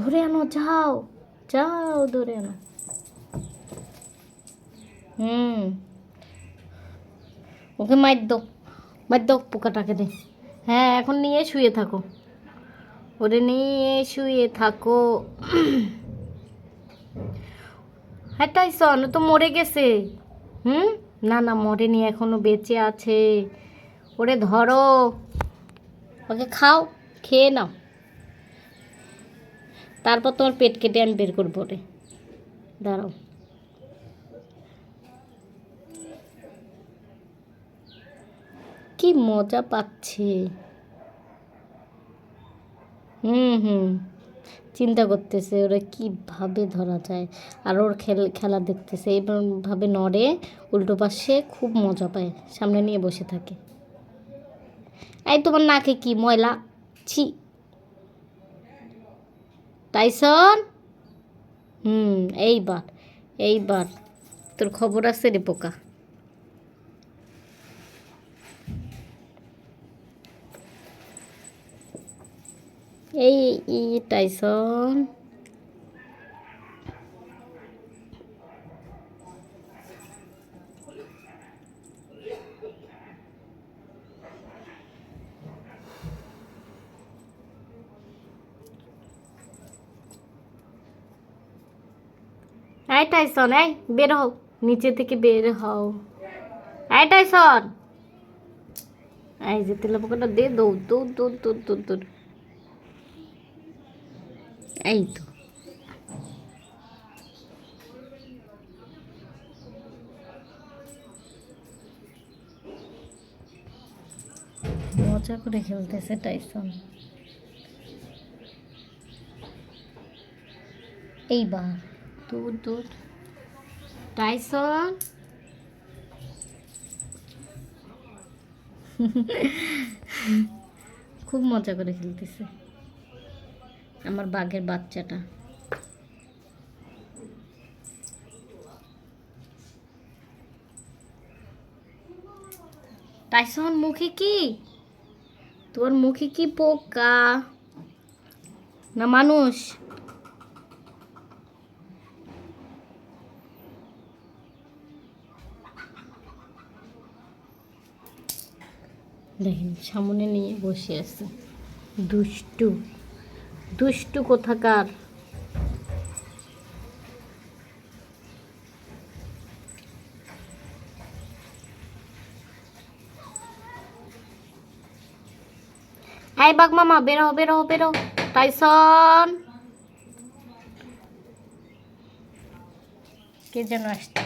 ধরে আনো, যাও যাও ধরে আনো। ওকে মার দাও পোকাটাকে দে। হ্যাঁ এখন নিয়ে শুয়ে থাকো, ওরে নিয়ে শুয়ে থাকো। হ্যাঁ টাইসন ও তো মরে গেছে। না না মরেনি, এখনো বেঁচে আছে। ওরে ধরো, ওকে খাও, খেয়ে নাও, তারপর তোমার পেট কেটে আমি বের করবো। ওরে দাঁড়াও। কি মজা পাচ্ছে। হুম চিন্তা করতেছে ওরা কীভাবে ধরা যায়, আর ওর খেলা দেখতেছে, এইভাবে নড়ে উল্টো পাশে, খুব মজা পায়, সামনে নিয়ে বসে থাকে। এই তোমার নাকে কি ময়লা, ছি। টাইসন, এইবার এইবার তোর খবর আছে রে পোকা। এই টাইসন, এই টাইসন, এই বের হও, নিচে থেকে বের হও। এই টাইসন, এই যে তেলা পোকাটা দে, দৌড় দৌড় দৌড় দৌড় দৌড় দৌড়। এই তো মজা করে খেলতেছে টাইসন। এইবার দৌড় দৌড়। টাইসন, খুব মজা করে খেলতেছে আমার বাঘের বাচ্চাটা। টাইসন মুখে কি, তোর মুখে কি পোকা না মানুষ? দেখেন সামনে নিয়ে বসে আছে, দুষ্টু দুষ্টু কোথাকার। এই বাঘ মামা বেরো বেরো বেরো। টাইসন, কে যেন আসছে।